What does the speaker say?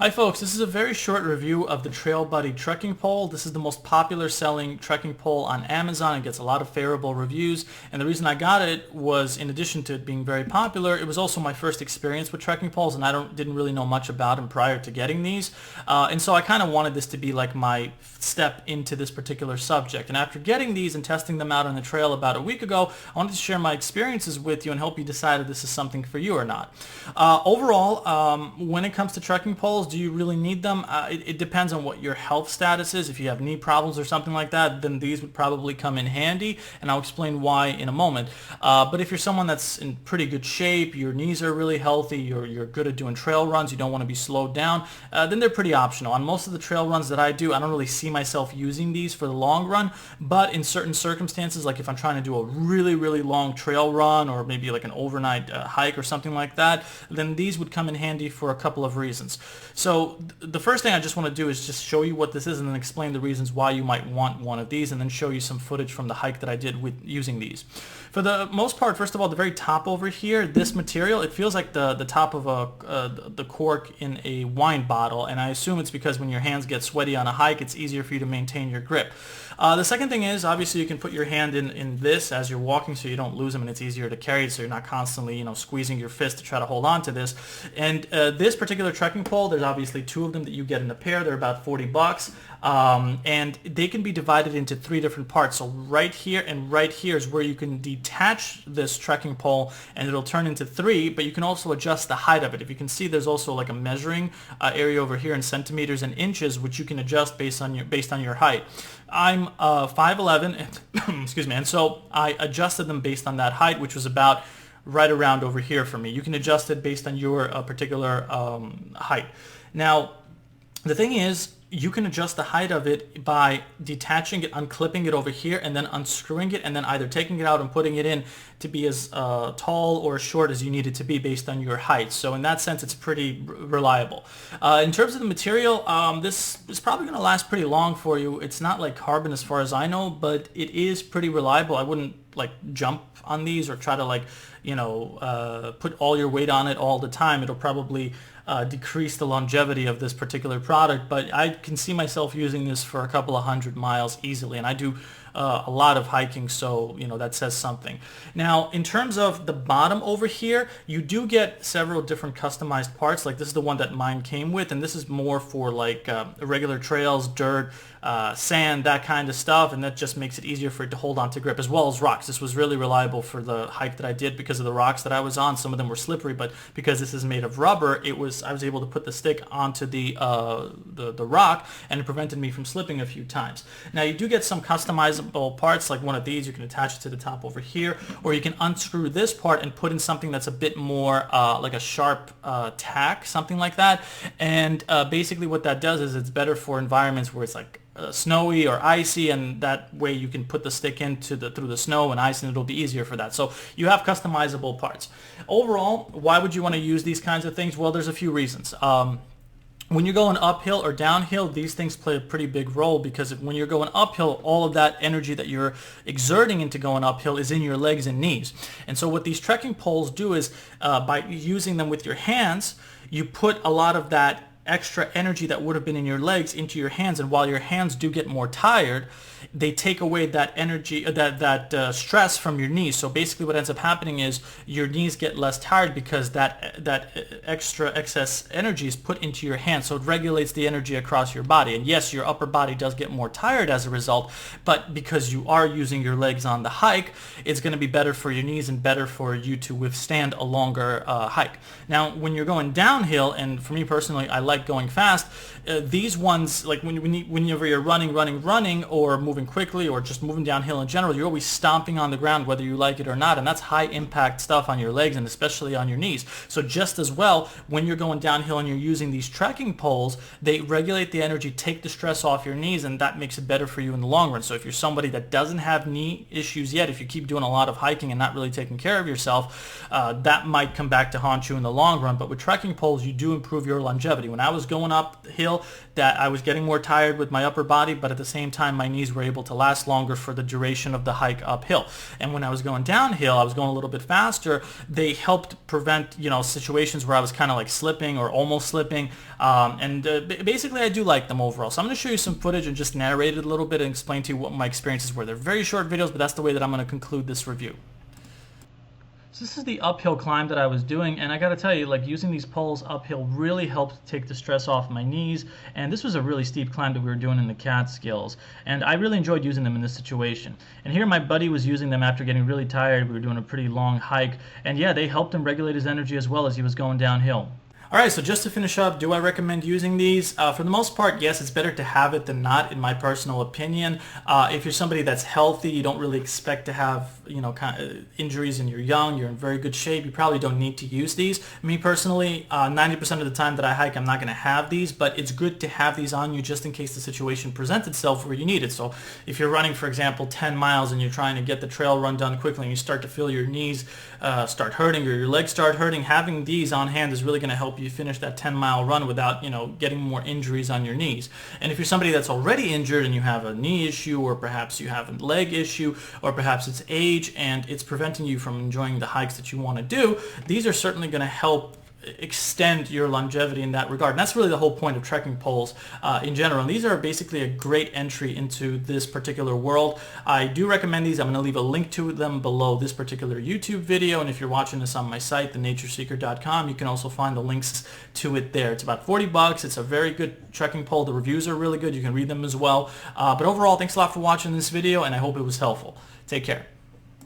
Hi folks, this is a very short review of the Trailbuddy trekking pole. This is the most popular selling trekking pole on Amazon. It gets a lot of favorable reviews, and the reason I got it was, in addition to it being very popular, it was also my first experience with trekking poles, and I didn't really know much about them prior to getting these. And so I kind of wanted this to be like my step into this particular subject. And after getting these and testing them out on the trail about a week ago, I wanted to share my experiences with you and help you decide if this is something for you or not. Overall, when it comes to trekking poles, do you really need them? It depends on what your health status is. If you have knee problems or something like that, then these would probably come in handy, and I'll explain why in a moment. But if you're someone that's in pretty good shape, your knees are really healthy, you're good at doing trail runs, you don't want to be slowed down, then they're pretty optional. On most of the trail runs that I do, I don't really see myself using these for the long run, but in certain circumstances, like if I'm trying to do a really, really long trail run or maybe like an overnight hike or something like that, then these would come in handy for a couple of reasons. So the first thing I just want to do is just show you what this is and then explain the reasons why you might want one of these, and then show you some footage from the hike that I did with using these. For the most part, first of all, the very top over here, this material, it feels like the top of the cork in a wine bottle, and I assume it's because when your hands get sweaty on a hike, it's easier for you to maintain your grip. The second thing is, obviously, you can put your hand in this as you're walking so you don't lose them, and it's easier to carry it so you're not constantly, squeezing your fist to try to hold on to this. And this particular trekking pole, there's obviously two of them that you get in a pair. They're about 40 bucks. And they can be divided into three different parts. So right here and right here is where you can detach this trekking pole and it'll turn into three, but you can also adjust the height of it. If you can see, there's also like a measuring area over here in centimeters and inches, which you can adjust based on your height. I'm 5'11", and excuse me, and so I adjusted them based on that height, which was about right around over here for me. You can adjust it based on your particular height. Now, the thing is, you can adjust the height of it by detaching it, unclipping it over here, and then unscrewing it, and then either taking it out and putting it in to be as tall or short as you need it to be based on your height. So in that sense, it's pretty reliable. In terms of the material, this is probably going to last pretty long for you. It's not like carbon as far as I know, but it is pretty reliable. I wouldn't like jump on these or try to put all your weight on it all the time. It'll probably decrease the longevity of this particular product, but I can see myself using this for a couple of 100 miles easily, and I do a lot of hiking, so that says something. Now, in terms of the bottom over here, you do get several different customized parts. Like this is the one that mine came with, and this is more for like regular trails, dirt, sand, that kind of stuff, and that just makes it easier for it to hold on to grip, as well as rocks. This was really reliable for the hike that I did because of the rocks that I was on. Some of them were slippery, but because this is made of rubber, I was able to put the stick onto the rock, and it prevented me from slipping a few times. Now, you do get some customizable parts, like one of these. You can attach it to the top over here, or you can unscrew this part and put in something that's a bit more like a sharp tack, something like that. And basically what that does is it's better for environments where it's like snowy or icy, and that way you can put the stick through the snow and ice, and it'll be easier for that. So you have customizable parts. Overall, why would you want to use these kinds of things? Well, there's a few reasons. When you're going uphill or downhill, these things play a pretty big role, because when you're going uphill, all of that energy that you're exerting into going uphill is in your legs and knees. And so what these trekking poles do is, by using them with your hands, you put a lot of that extra energy that would have been in your legs into your hands, and while your hands do get more tired, they take away that energy, that stress from your knees. So basically what ends up happening is your knees get less tired because that excess energy is put into your hands, so it regulates the energy across your body. And yes, your upper body does get more tired as a result, but because you are using your legs on the hike, it's going to be better for your knees and better for you to withstand a longer hike. Now, when you're going downhill, and for me personally, I like going fast, these ones, like whenever you're running, or moving quickly, or just moving downhill in general, you're always stomping on the ground whether you like it or not, and that's high impact stuff on your legs and especially on your knees. So just as well, when you're going downhill and you're using these trekking poles, they regulate the energy, take the stress off your knees, and that makes it better for you in the long run. So if you're somebody that doesn't have knee issues yet, if you keep doing a lot of hiking and not really taking care of yourself, that might come back to haunt you in the long run. But with trekking poles, you do improve your longevity. When I was going uphill, that I was getting more tired with my upper body, but at the same time my knees were able to last longer for the duration of the hike uphill. And when I was going downhill, I was going a little bit faster. They helped prevent, situations where I was kind of like slipping or almost slipping. Basically I do like them overall. So I'm going to show you some footage and just narrate it a little bit and explain to you what my experiences were. They're very short videos, but that's the way that I'm going to conclude this review. So this is the uphill climb that I was doing, and I gotta tell you, like, using these poles uphill really helped take the stress off my knees. And this was a really steep climb that we were doing in the Catskills, and I really enjoyed using them in this situation. And here my buddy was using them after getting really tired. We were doing a pretty long hike, and yeah, they helped him regulate his energy as well as he was going downhill. Alright, so just to finish up, do I recommend using these? For the most part, yes, it's better to have it than not, in my personal opinion. If you're somebody that's healthy, you don't really expect to have, kind of injuries, and you're young, you're in very good shape, you probably don't need to use these. Me personally, 90% of the time that I hike, I'm not going to have these, but it's good to have these on you just in case the situation presents itself where you need it. So if you're running, for example, 10 miles and you're trying to get the trail run done quickly and you start to feel your knees start hurting or your legs start hurting, having these on hand is really going to help you finish that 10-mile run without, getting more injuries on your knees. And if you're somebody that's already injured and you have a knee issue, or perhaps you have a leg issue, or perhaps it's age and it's preventing you from enjoying the hikes that you want to do, these are certainly going to help extend your longevity in that regard. And that's really the whole point of trekking poles in general. And these are basically a great entry into this particular world. I do recommend these. I'm going to leave a link to them below this particular YouTube video. And if you're watching this on my site, thenatureseeker.com, you can also find the links to it there. It's about $40. It's a very good trekking pole. The reviews are really good. You can read them as well. But overall, thanks a lot for watching this video, and I hope it was helpful. Take care.